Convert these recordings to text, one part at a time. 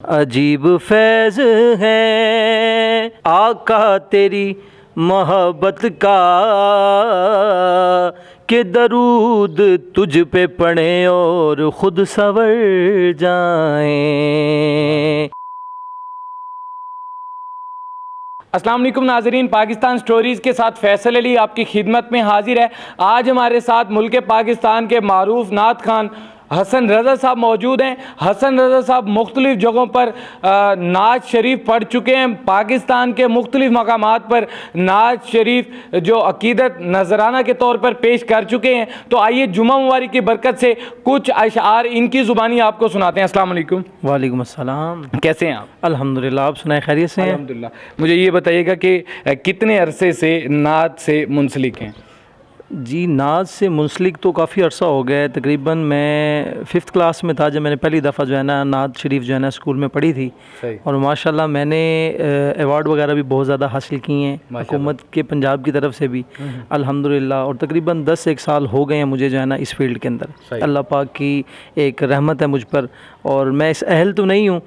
عجیب فیض ہے آقا تیری محبت کا کہ درود تجھ پہ پڑھیں اور خود سنور جائیں۔ السلام علیکم ناظرین، پاکستان سٹوریز کے ساتھ فیصل علی آپ کی خدمت میں حاضر ہے۔ آج ہمارے ساتھ ملک پاکستان کے معروف نعت خان حسن رضا صاحب موجود ہیں۔ حسن رضا صاحب مختلف جگہوں پر نعت شریف پڑھ چکے ہیں، پاکستان کے مختلف مقامات پر نعت شریف جو عقیدت نذرانہ کے طور پر پیش کر چکے ہیں۔ تو آئیے جمعہ مبارک کی برکت سے کچھ اشعار ان کی زبانی آپ کو سناتے ہیں۔ السلام علیکم۔ وعلیکم السلام، کیسے ہیں آپ؟ الحمدللہ، آپ سنائیں خیریت سے ہیں؟ الحمدللہ۔ مجھے یہ بتائیے گا کہ کتنے عرصے سے نعت سے منسلک ہیں؟ جی، نعت سے منسلک تو کافی عرصہ ہو گیا ہے، تقریباً میں 5th کلاس میں تھا جب میں نے پہلی دفعہ جو ہے نا نعت شریف جو ہے نا اسکول میں پڑھی تھی، اور ماشاءاللہ میں نے ایوارڈ وغیرہ بھی بہت زیادہ حاصل کیے ہیں حکومت کے پنجاب کی طرف سے بھی الحمدللہ، اور تقریباً 10-1 سال ہو گئے ہیں مجھے جو ہے نا اس فیلڈ کے اندر۔ اللہ پاک کی ایک رحمت ہے مجھ پر، اور میں اس اہل تو نہیں ہوں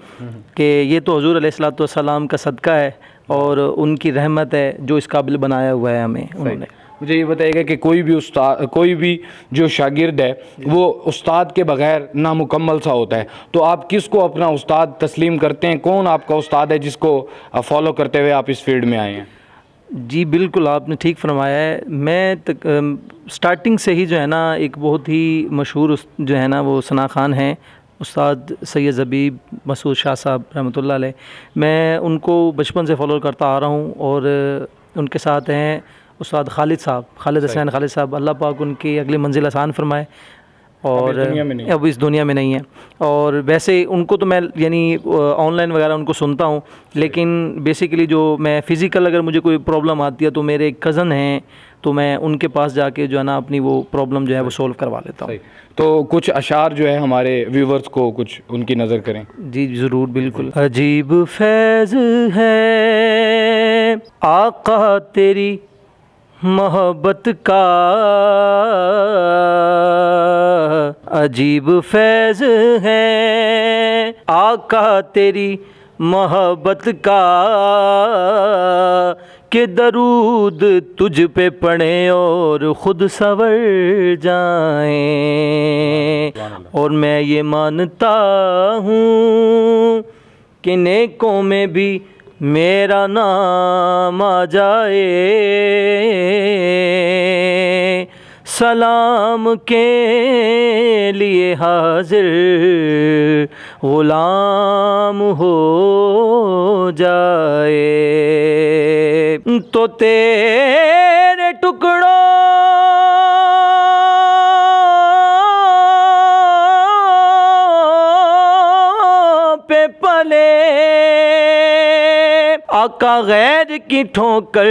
کہ یہ تو حضور علیہ الصلوۃ والسلام کا صدقہ ہے اور ان کی رحمت ہے جو اس قابل بنایا ہوا ہے ہمیں انہوں نے۔ مجھے یہ بتائیے گا کہ کوئی بھی جو شاگرد ہے وہ استاد کے بغیر نامکمل سا ہوتا ہے، تو آپ کس کو اپنا استاد تسلیم کرتے ہیں؟ کون آپ کا استاد ہے جس کو فالو کرتے ہوئے آپ اس فیلڈ میں آئے ہیں؟ جی بالکل، آپ نے ٹھیک فرمایا ہے۔ میں سٹارٹنگ سے ہی جو ہے نا ایک بہت ہی مشہور جو ہے نا وہ ثنا خان ہیں، استاد سید زبیب مسعود شاہ صاحب رحمۃ اللہ علیہ۔ میں ان کو بچپن سے فالو کرتا آ رہا ہوں، اور ان کے ساتھ ہیں استاد خالد صاحب، خالد حسین خالد صاحب، اللہ پاک ان کی اگلی منزل آسان فرمائے، اور اب اس دنیا میں نہیں ہے۔ اور ویسے ان کو تو میں یعنی آن لائن وغیرہ ان کو سنتا ہوں، لیکن بیسیکلی جو میں فزیکل اگر مجھے کوئی پرابلم آتی ہے تو میرے ایک کزن ہیں، تو میں ان کے پاس جا کے جو ہے نا اپنی وہ پرابلم جو ہے وہ سولو کروا لیتا ہوں۔ تو کچھ اشعار جو ہے ہمارے ویورز کو کچھ ان کی نظر کریں۔ جی ضرور، بالکل۔ عجیب فیض ہے آقا تیری محبت کا، عجیب فیض ہے آقا تیری محبت کا کہ درود تجھ پہ پڑھیں اور خود سنور جائیں۔ اور میں یہ مانتا ہوں کہ نیکوں میں بھی میرا نام آ جائے، سلام کے لیے حاضر غلام ہو جائے، تو تیرے ٹکڑوں پہ پلے آقا غیر کی ٹھوکر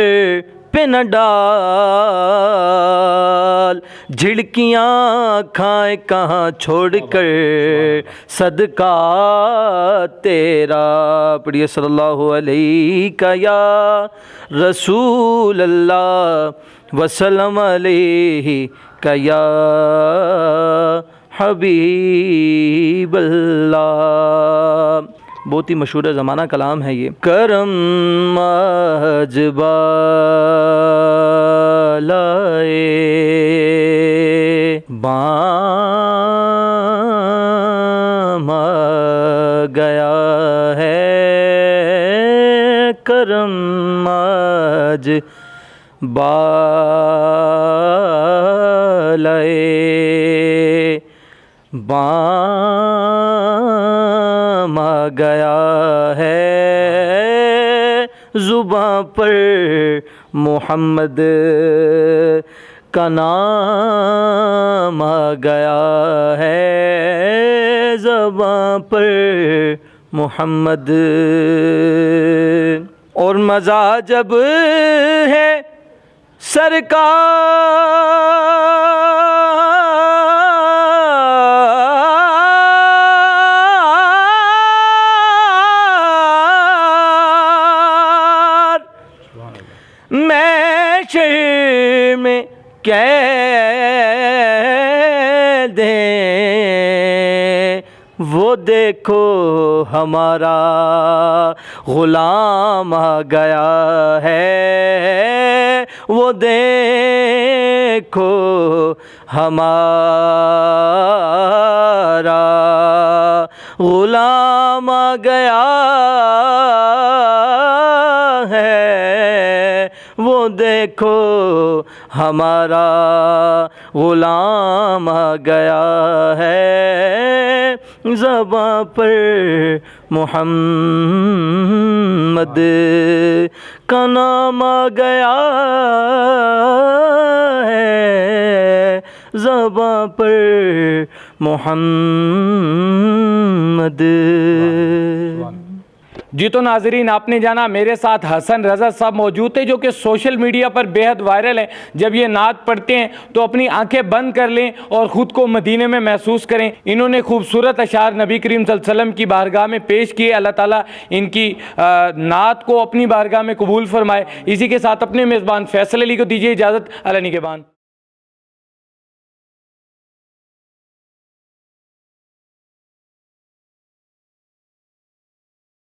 پہ نہ ڈال، جھڑکیاں کھائے کہاں چھوڑ کر صدقہ تیرا، پڑھیے صلی اللہ علیہ یا رسول اللہ وسلم علیہ یا حبیب اللہ۔ بہت ہی مشہور زمانہ کلام ہے یہ۔ کرم اجبا لائے بام گیا ہے، کرم اجبا لائے بام گیا ہے، زباں پر محمد کا نام آ گیا ہے، زباں پر محمد۔ اور مزہ جب ہے سرکار میں شہر میں قید ہیں، وہ دیکھو ہمارا غلام آ گیا ہے، وہ دیکھو ہمارا غلام آ گیا ہے، وہ دیکھو ہمارا غلام آ گیا ہے، زباں پر محمد کا نام آ گیا ہے، زباں پر محمد۔ جی تو ناظرین، آپ نے جانا میرے ساتھ حسن رضا صاحب موجود تھے جو کہ سوشل میڈیا پر بے حد وائرل ہیں۔ جب یہ نعت پڑھتے ہیں تو اپنی آنکھیں بند کر لیں اور خود کو مدینے میں محسوس کریں۔ انہوں نے خوبصورت اشعار نبی کریم صلی اللہ علیہ وسلم کی بارگاہ میں پیش کیے۔ اللہ تعالیٰ ان کی نعت کو اپنی بارگاہ میں قبول فرمائے۔ اسی کے ساتھ اپنے میزبان فیصل علی کو دیجیے اجازت۔ اللہ نگہبان۔